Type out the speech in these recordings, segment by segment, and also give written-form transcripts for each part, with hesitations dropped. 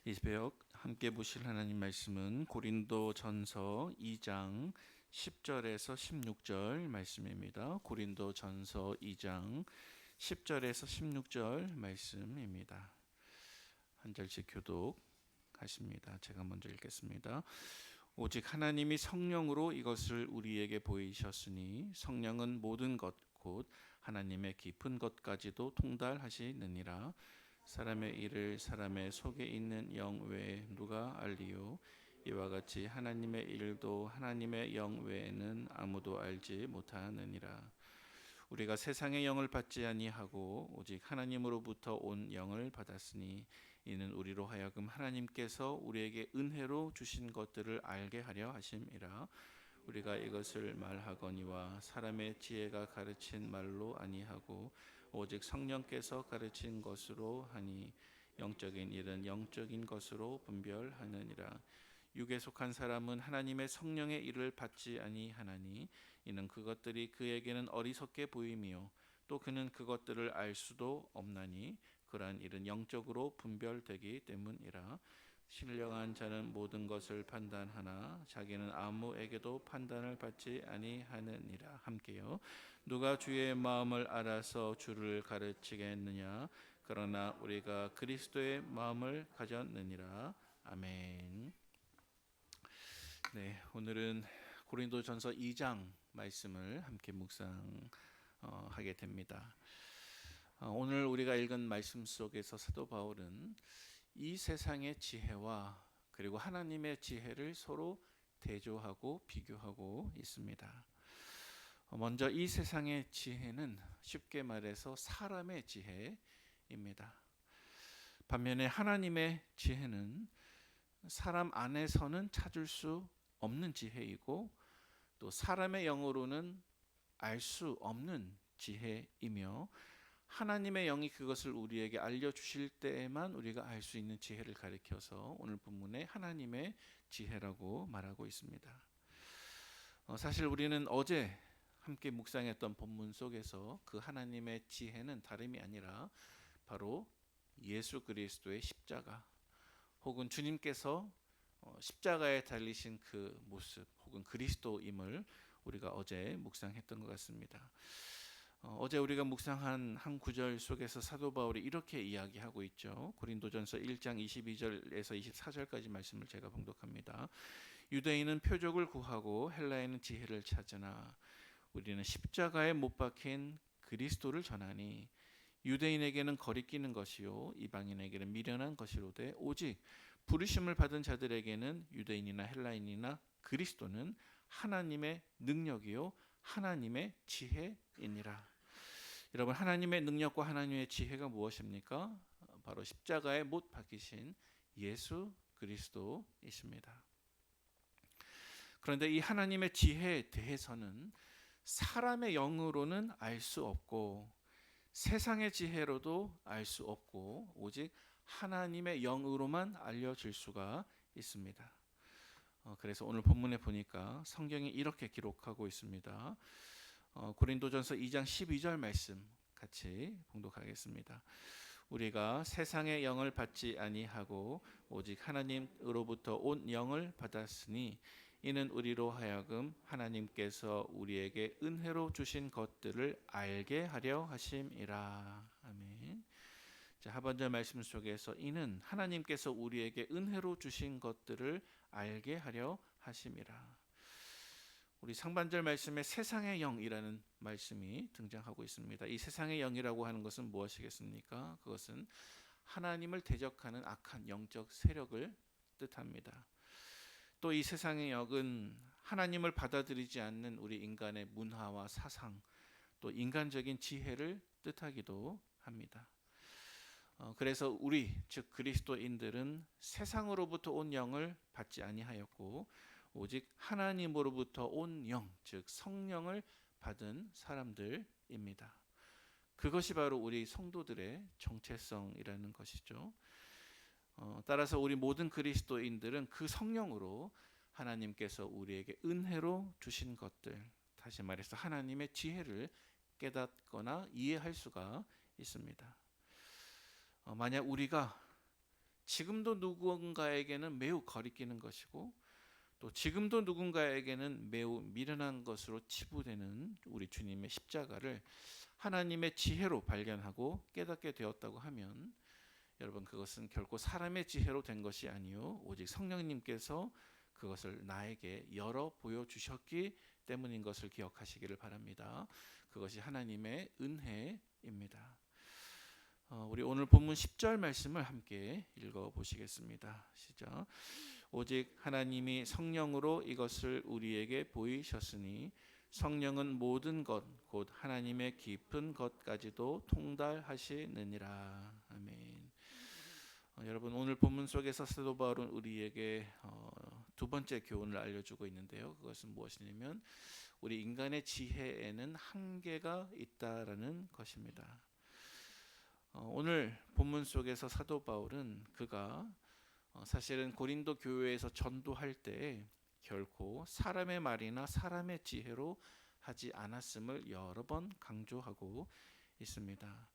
이 새벽 함께 보실 하나님 말씀은 고린도전서 2장 10절에서 16절 말씀입니다. 고린도전서 2장 10절에서 16절 말씀입니다. 한 절씩 교독하십니다. 제가 먼저 읽겠습니다. 오직 하나님이 성령으로 이것을 우리에게 보이셨으니 성령은 모든 것 곧 하나님의 깊은 것까지도 통달하시느니라. 사람의 일을 사람의 속에 있는 영 외에 누가 알리요? 이와 같이 하나님의 일도 하나님의 영 외에는 아무도 알지 못하느니라. 우리가 세상의 영을 받지 아니하고 오직 하나님으로부터 온 영을 받았으니 이는 우리로 하여금 하나님께서 우리에게 은혜로 주신 것들을 알게 하려 하심이라. 우리가 이것을 말하거니와 사람의 지혜가 가르친 말로 아니하고 오직 성령께서 가르친 것으로 하니 영적인 일은 영적인 것으로 분별하느니라. 육에 속한 사람은 하나님의 성령의 일을 받지 아니하나니 이는 그것들이 그에게는 어리석게 보임이요 또 그는 그것들을 알 수도 없나니 그러한 일은 영적으로 분별되기 때문이라. 신령한 자는 모든 것을 판단하나 자기는 아무에게도 판단을 받지 아니하느니라. 함께요. 누가 주의 마음을 알아서 주를 가르치겠느냐? 그러나 우리가 그리스도의 마음을 가졌느니라. 아멘. 네, 오늘은 고린도전서 2장 말씀을 함께 묵상하게 됩니다. 오늘 우리가 읽은 말씀 속에서 사도 바울은 이 세상의 지혜와 그리고 하나님의 지혜를 서로 대조하고 비교하고 있습니다. 먼저 이 세상의 지혜는 쉽게 말해서 사람의 지혜입니다. 반면에 하나님의 지혜는 사람 안에서는 찾을 수 없는 지혜이고 또 사람의 영으로는 알 수 없는 지혜이며 하나님의 영이 그것을 우리에게 알려주실 때에만 우리가 알 수 있는 지혜를 가리켜서 오늘 본문에 하나님의 지혜라고 말하고 있습니다. 사실 우리는 어제 함께 묵상했던 본문 속에서 그 하나님의 지혜는 다름이 아니라 바로 예수 그리스도의 십자가 혹은 주님께서 십자가에 달리신 그 모습 혹은 그리스도임을 우리가 어제 묵상했던 것 같습니다. 어제 우리가 묵상한 한 구절 속에서 사도 바울이 이렇게 이야기하고 있죠. 고린도전서 1장 22절에서 24절까지 말씀을 제가 봉독합니다. 유대인은 표적을 구하고 헬라인은 지혜를 찾으나 우리는 십자가에 못 박힌 그리스도를 전하니 유대인에게는 거리끼는 것이요 이방인에게는 미련한 것이로되 오직 부르심을 받은 자들에게는 유대인이나 헬라인이나 그리스도는 하나님의 능력이요 하나님의 지혜이니라. 여러분, 하나님의 능력과 하나님의 지혜가 무엇입니까? 바로 십자가에 못 박히신 예수 그리스도이십니다. 그런데 이 하나님의 지혜에 대해서는 사람의 영으로는 알 수 없고 세상의 지혜로도 알 수 없고 오직 하나님의 영으로만 알려질 수가 있습니다. 그래서 오늘 본문에 보니까 성경이 이렇게 기록하고 있습니다. 고린도전서 2장 12절 말씀 같이 봉독하겠습니다. 우리가 세상의 영을 받지 아니하고 오직 하나님으로부터 온 영을 받았으니 이는 우리로 하여금 하나님께서 우리에게 은혜로 주신 것들을 알게 하려 하심이라. 아멘. 자, 하반절 말씀 속에서 이는 하나님께서 우리에게 은혜로 주신 것들을 알게 하려 하심이라. 우리 상반절 말씀에 세상의 영이라는 말씀이 등장하고 있습니다. 이 세상의 영이라고 하는 것은 무엇이겠습니까? 그것은 하나님을 대적하는 악한 영적 세력을 뜻합니다. 또 이 세상의 영은 하나님을 받아들이지 않는 우리 인간의 문화와 사상, 또 인간적인 지혜를 뜻하기도 합니다. 그래서 우리 즉 그리스도인들은 세상으로부터 온 영을 받지 아니하였고 오직 하나님으로부터 온 영, 즉 성령을 받은 사람들입니다. 그것이 바로 우리 성도들의 정체성이라는 것이죠. 따라서 우리 모든 그리스도인들은 그 성령으로 하나님께서 우리에게 은혜로 주신 것들, 다시 말해서 하나님의 지혜를 깨닫거나 이해할 수가 있습니다. 만약 우리가 지금도 누군가에게는 매우 거리끼는 것이고 또 지금도 누군가에게는 매우 미련한 것으로 치부되는 우리 주님의 십자가를 하나님의 지혜로 발견하고 깨닫게 되었다고 하면 여러분, 그것은 결코 사람의 지혜로 된 것이 아니요 오직 성령님께서 그것을 나에게 열어 보여주셨기 때문인 것을 기억하시기를 바랍니다. 그것이 하나님의 은혜입니다. 우리 오늘 본문 10절 말씀을 함께 읽어보시겠습니다. 시작. 오직 하나님이 성령으로 이것을 우리에게 보이셨으니 성령은 모든 것 곧 하나님의 깊은 것까지도 통달하시느니라. 아멘. 여러분, 오늘 본문 속에서 사도 바울은 우리에게 두 번째 교훈을 알려주고 있는데요. 그것은 무엇이냐면 우리 인간의 지혜에는 한계가 있다라는 것입니다. 오늘 본문 속에서 사도 바울은 그가 사실은 고린도 교회에서 전도할 때 결코 사람의 말이나 사람의 지혜로 하지 않았음을 여러 번 강조하고 있습니다.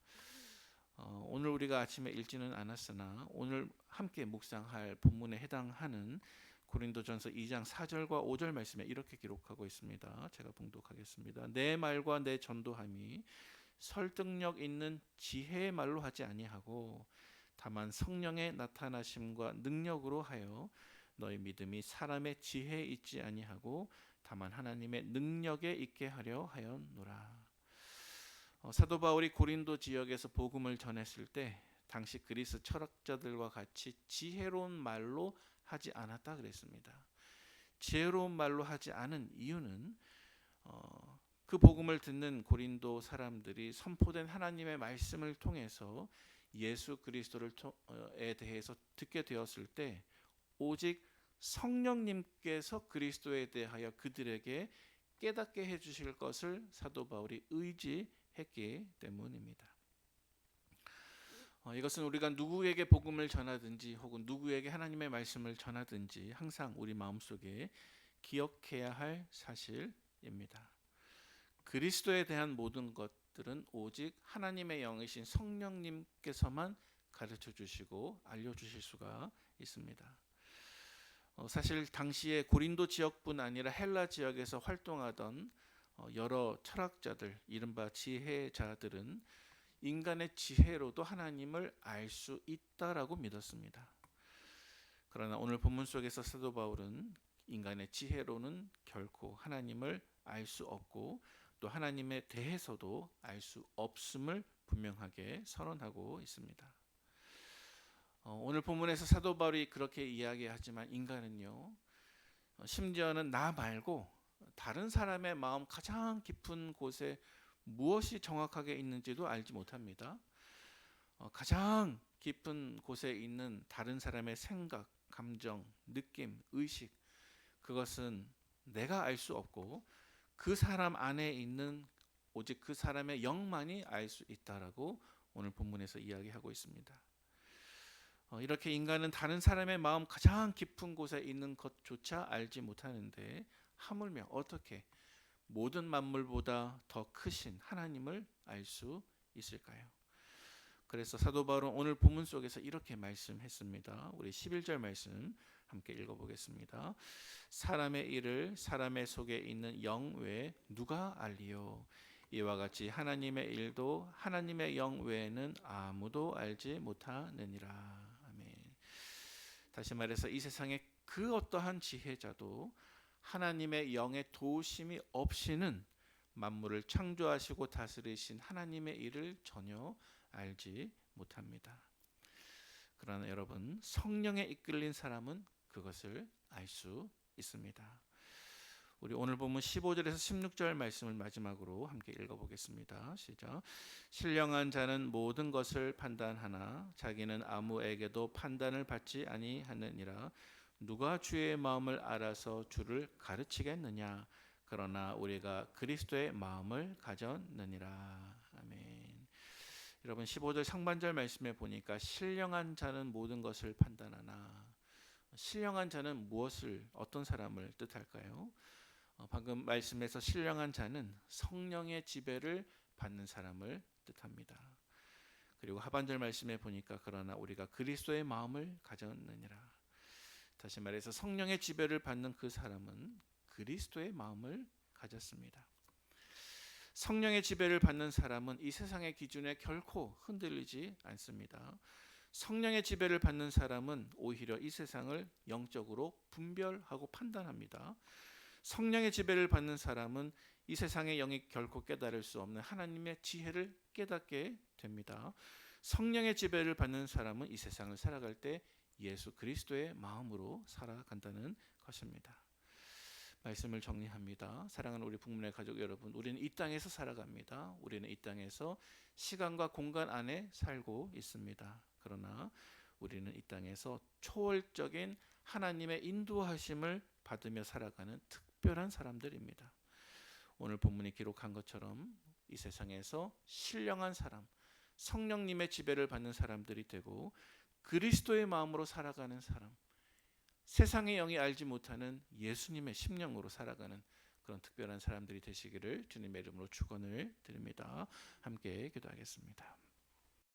오늘 우리가 아침에 읽지는 않았으나 오늘 함께 묵상할 본문에 해당하는 고린도전서 2장 4절과 5절 말씀에 이렇게 기록하고 있습니다. 제가 봉독하겠습니다. 내 말과 내 전도함이 설득력 있는 지혜의 말로 하지 아니하고 다만 성령의 나타나심과 능력으로 하여 너희 믿음이 사람의 지혜에 있지 아니하고 다만 하나님의 능력에 있게 하려 하였노라. 사도 바울이 고린도 지역에서 복음을 전했을 때 당시 그리스 철학자들과 같이 지혜로운 말로 하지 않았다 그랬습니다. 지혜로운 말로 하지 않은 이유는 그 복음을 듣는 고린도 사람들이 선포된 하나님의 말씀을 통해서 예수 그리스도에 대해서 듣게 되었을 때 오직 성령님께서 그리스도에 대하여 그들에게 깨닫게 해주실 것을 사도 바울이 의지했기 때문입니다. 이것은 우리가 누구에게 복음을 전하든지 혹은 누구에게 하나님의 말씀을 전하든지 항상 우리 마음속에 기억해야 할 사실입니다. 그리스도에 대한 모든 것들은 오직 하나님의 영이신 성령님께서만 가르쳐 주시고 알려주실 수가 있습니다. 사실 당시에 고린도 지역뿐 아니라 헬라 지역에서 활동하던 여러 철학자들, 이른바 지혜자들은 인간의 지혜로도 하나님을 알 수 있다라고 믿었습니다. 그러나 오늘 본문 속에서 사도 바울은 인간의 지혜로는 결코 하나님을 알 수 없고 또 하나님에 대해서도 알 수 없음을 분명하게 선언하고 있습니다. 오늘 본문에서 사도 바울이 그렇게 이야기하지만 인간은요, 심지어는 나 말고 다른 사람의 마음 가장 깊은 곳에 무엇이 정확하게 있는지도 알지 못합니다. 가장 깊은 곳에 있는 다른 사람의 생각, 감정, 느낌, 의식, 그것은 내가 알 수 없고 그 사람 안에 있는 오직 그 사람의 영만이 알 수 있다라고 오늘 본문에서 이야기하고 있습니다. 이렇게 인간은 다른 사람의 마음 가장 깊은 곳에 있는 것조차 알지 못하는데 하물며 어떻게 모든 만물보다 더 크신 하나님을 알 수 있을까요? 그래서 사도 바울은 오늘 본문 속에서 이렇게 말씀했습니다. 우리 11절 말씀 함께 읽어보겠습니다. 사람의 일을 사람의 속에 있는 영 외에 누가 알리요? 이와 같이 하나님의 일도 하나님의 영 외에는 아무도 알지 못하느니라. 다시 말해서 이 세상에 그 어떠한 지혜자도 하나님의 영의 도우심이 없이는 만물을 창조하시고 다스리신 하나님의 일을 전혀 알지 못합니다. 그러나 여러분, 성령에 이끌린 사람은 그것을 알 수 있습니다. 우리 오늘 본문 15절에서 16절 말씀을 마지막으로 함께 읽어보겠습니다. 시작. 신령한 자는 모든 것을 판단하나 자기는 아무에게도 판단을 받지 아니하느니라. 누가 주의 마음을 알아서 주를 가르치겠느냐. 그러나 우리가 그리스도의 마음을 가졌느니라. 아멘. 여러분, 15절 상반절 말씀에 보니까 신령한 자는 모든 것을 판단하나, 신령한 자는 무엇을, 어떤 사람을 뜻할까요? 방금 말씀에서 신령한 자는 성령의 지배를 받는 사람을 뜻합니다. 그리고 하반절 말씀에 보니까 그러나 우리가 그리스도의 마음을 가졌느니라. 다시 말해서 성령의 지배를 받는 그 사람은 그리스도의 마음을 가졌습니다. 성령의 지배를 받는 사람은 이 세상의 기준에 결코 흔들리지 않습니다. 성령의 지배를 받는 사람은 오히려 이 세상을 영적으로 분별하고 판단합니다. 성령의 지배를 받는 사람은 이 세상의 영이 결코 깨달을 수 없는 하나님의 지혜를 깨닫게 됩니다. 성령의 지배를 받는 사람은 이 세상을 살아갈 때 예수 그리스도의 마음으로 살아간다는 것입니다. 말씀을 정리합니다. 사랑하는 우리 북문의 가족 여러분, 우리는 이 땅에서 살아갑니다. 우리는 이 땅에서 시간과 공간 안에 살고 있습니다. 그러나 우리는 이 땅에서 초월적인 하나님의 인도하심을 받으며 살아가는 특별한 사람들입니다. 오늘 본문이 기록한 것처럼 이 세상에서 신령한 사람, 성령님의 지배를 받는 사람들이 되고 그리스도의 마음으로 살아가는 사람, 세상의 영이 알지 못하는 예수님의 심령으로 살아가는 그런 특별한 사람들이 되시기를 주님의 이름으로 축원을 드립니다. 함께 기도하겠습니다.